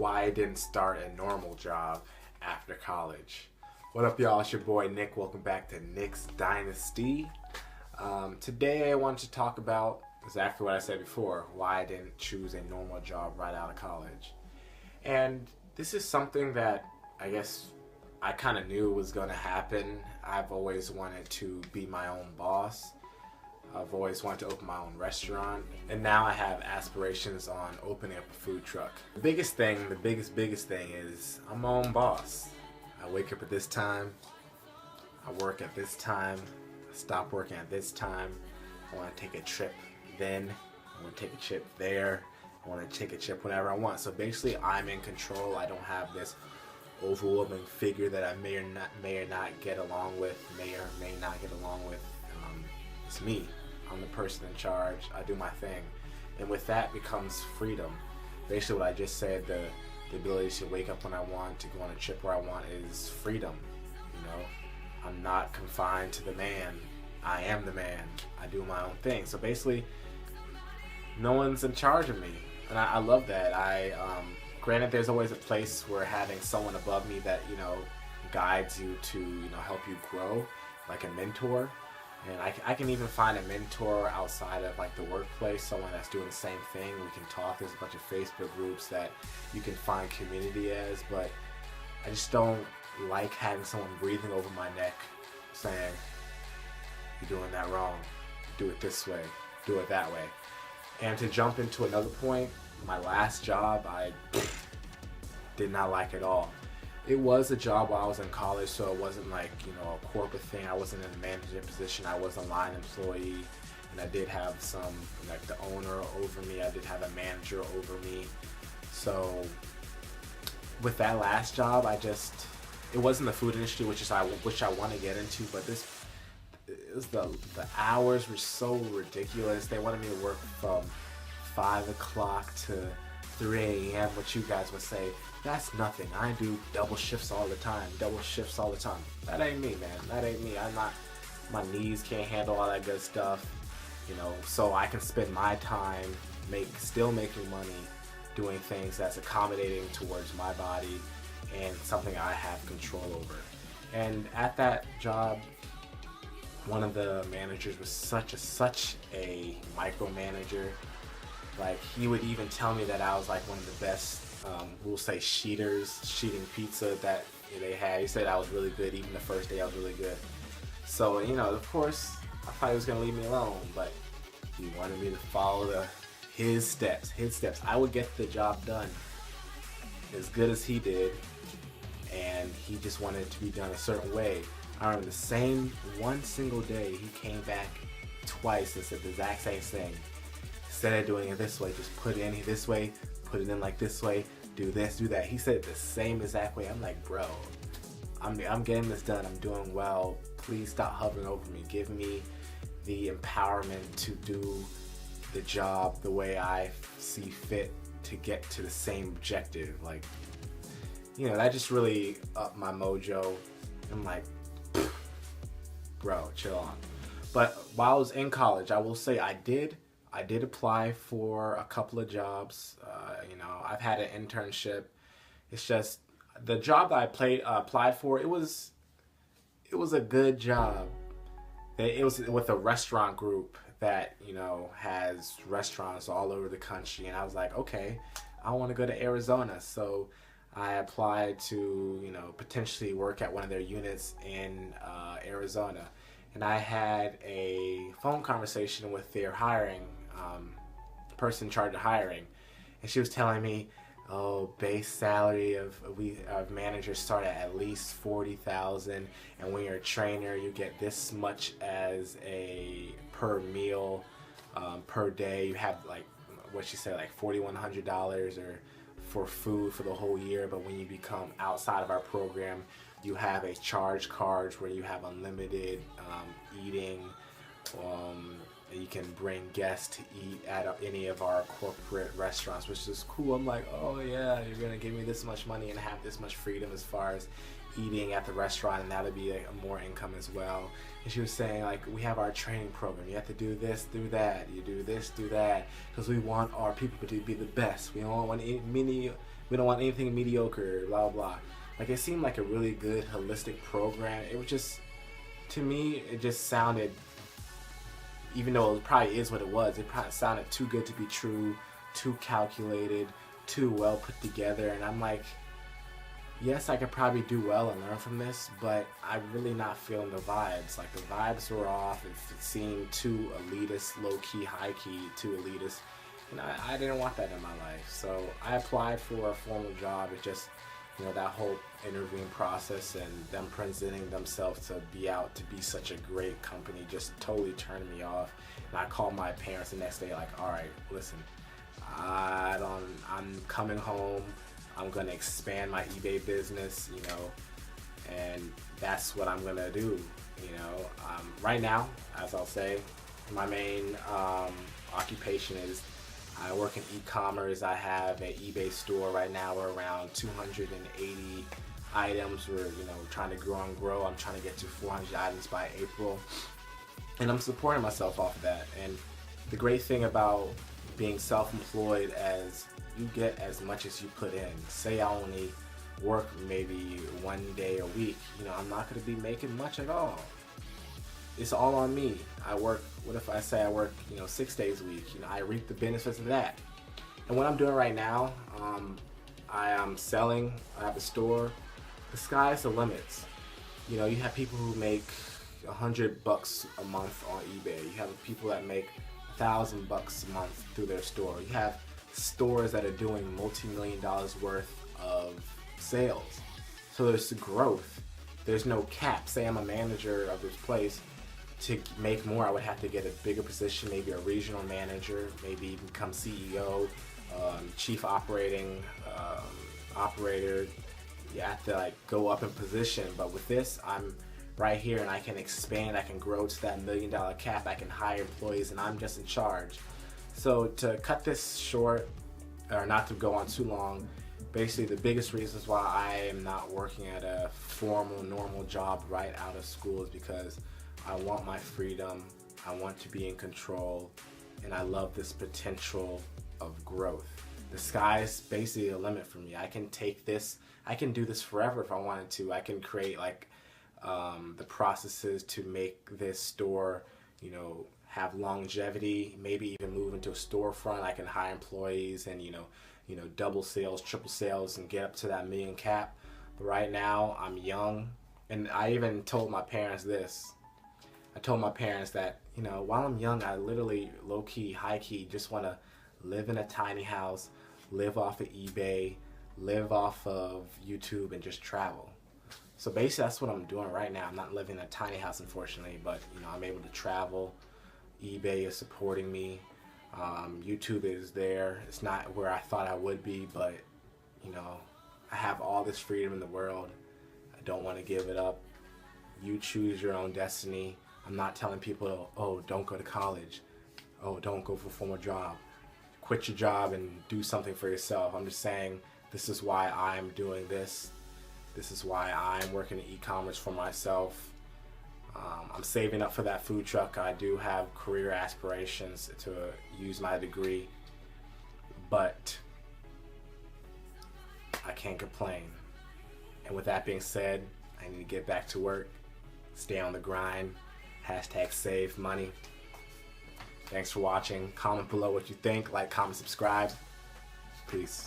why I didn't start a normal job after college. What up, y'all? It's your boy Nick. Welcome back to Nick's Dynasty. Today I want to talk about exactly what I said before, why I didn't choose a normal job right out of college. And this is something that I guess I kind of knew was going to happen. I've always wanted to be my own boss. I've always wanted to open my own restaurant, and now I have aspirations on opening up a food truck. The biggest thing is I'm my own boss. I wake up at this time, I work at this time, I stop working at this time. I want to take a trip then, I want to take a trip there, I want to take a trip whenever I want. So basically I'm in control. I don't have this overwhelming figure that I may or not get along with, may or may not get along with. It's me. I'm the person in charge. I do my thing. And with that becomes freedom. Basically what I just said, the ability to wake up when I want, to go on a trip where I want is freedom. You know, I'm not confined to the man. I am the man. I do my own thing. So basically, no one's in charge of me. And I love that. Granted, there's always a place where having someone above me that, guides you to, help you grow, like a mentor. And I can even find a mentor outside of like the workplace, someone that's doing the same thing. We can talk. There's a bunch of Facebook groups that you can find community as, but I just don't like having someone breathing over my neck saying, you're doing that wrong. Do it this way. Do it that way. And to jump into another point, my last job, I did not like at all. It was a job while I was in college, so it wasn't like, a corporate thing. I wasn't in a management position. I was a line employee, and I did have some, like the owner over me. I did have a manager over me. So with that last job, it wasn't the food industry, which I want to get into, but the hours were so ridiculous. They wanted me to work from 5 o'clock to 3 a.m., what you guys would say, that's nothing. I do double shifts all the time. That ain't me, man. That ain't me. My knees can't handle all that good stuff, so I can spend my time still making money doing things that's accommodating towards my body and something I have control over. And at that job, one of the managers was such a micromanager. Like, he would even tell me that I was like one of the best, we'll say sheeting pizza that they had. He said I was really good. Even the first day I was really good. So, of course, I thought he was going to leave me alone, but he wanted me to follow his steps. I would get the job done as good as he did, and he just wanted it to be done a certain way. I remember the same one single day, he came back twice and said the exact same thing. Instead of doing it this way, just put it in this way, put it in like this way, do this, do that. He said it the same exact way. I'm like, bro, I'm getting this done. I'm doing well. Please stop hovering over me. Give me the empowerment to do the job the way I see fit to get to the same objective. Like, that just really upped my mojo. I'm like, bro, chill on. But while I was in college, I will say I did apply for a couple of jobs. I've had an internship. It's just the job that I applied for. It was a good job. It was with a restaurant group that has restaurants all over the country, and I was like, okay, I want to go to Arizona, so I applied to potentially work at one of their units in Arizona. And I had a phone conversation with their hiring person in charge of hiring, and she was telling me, base salary of managers start at least $40,000, and when you're a trainer, you get this much as a per meal, per day. You have like what she said, like $4,100 or for food for the whole year. But when you become outside of our program, you have a charge card where you have unlimited eating. You can bring guests to eat at any of our corporate restaurants, which is cool. I'm like, oh yeah, you're gonna give me this much money and have this much freedom as far as eating at the restaurant, and that'll be more income as well. And she was saying, like, we have our training program. You have to do this, do that. You do this, do that, because we want our people to be the best. We don't want We don't want anything mediocre, blah, blah, blah. Like, it seemed like a really good, holistic program. It was just, to me, it just sounded, even though it probably is what it was, it probably sounded too good to be true, too calculated, too well put together. And I'm like, yes, I could probably do well and learn from this, but I'm really not feeling the vibes. Like, the vibes were off. It seemed too elitist, low-key, high-key, too elitist. And I didn't want that in my life. So I applied for a formal job. It just, that whole interviewing process and them presenting themselves to be out to be such a great company just totally turned me off. And I called my parents the next day like, all right, listen, I'm coming home. I'm going to expand my eBay business, and that's what I'm going to do, Right now, as I'll say, my main occupation is I work in e-commerce. I have an eBay store right now. We're around 280 items. We're, trying to grow and grow. I'm trying to get to 400 items by April. And I'm supporting myself off of that. And the great thing about being self-employed as you get as much as you put in. Say I only work maybe one day a week, I'm not going to be making much at all. It's all on me. What if I say I work, 6 days a week? I reap the benefits of that. And what I'm doing right now, I am selling. I have a store. The sky's the limits. You have people who make $100 a month on eBay. You have people that make $1,000 a month through their store. You have stores that are doing multi-million dollars worth of sales. So there's growth. There's no cap. Say I'm a manager of this place. To make more, I would have to get a bigger position, maybe a regional manager, maybe even become CEO, chief operating operator. You have to go up in position. But with this, I'm right here and I can expand. I can grow to that $1 million cap. I can hire employees and I'm just in charge. So to cut this short, or not to go on too long, basically the biggest reasons why I am not working at a formal, normal job right out of school is because I want my freedom, I want to be in control, and I love this potential of growth. The sky's basically the limit for me. I can take this, I can do this forever if I wanted to. I can create the processes to make this store, have longevity, maybe even move into a storefront. I can hire employees and, double sales, triple sales, and get up to that $1 million cap. But right now, I'm young, and I even told my parents this. I told my parents that, while I'm young, I literally, low-key, high-key, just want to live in a tiny house, live off of eBay, live off of YouTube, and just travel. So basically, that's what I'm doing right now. I'm not living in a tiny house, unfortunately, but, I'm able to travel. eBay is supporting me. YouTube is there. It's not where I thought I would be, but, I have all this freedom in the world. I don't want to give it up. You choose your own destiny. I'm not telling people, oh, don't go to college. Oh, don't go for a formal job. Quit your job and do something for yourself. I'm just saying, this is why I'm doing this. This is why I'm working in e-commerce for myself. I'm saving up for that food truck. I do have career aspirations to use my degree, but I can't complain. And with that being said, I need to get back to work, stay on the grind, #save money. Thanks for watching. Comment below what you think, comment, subscribe. Peace.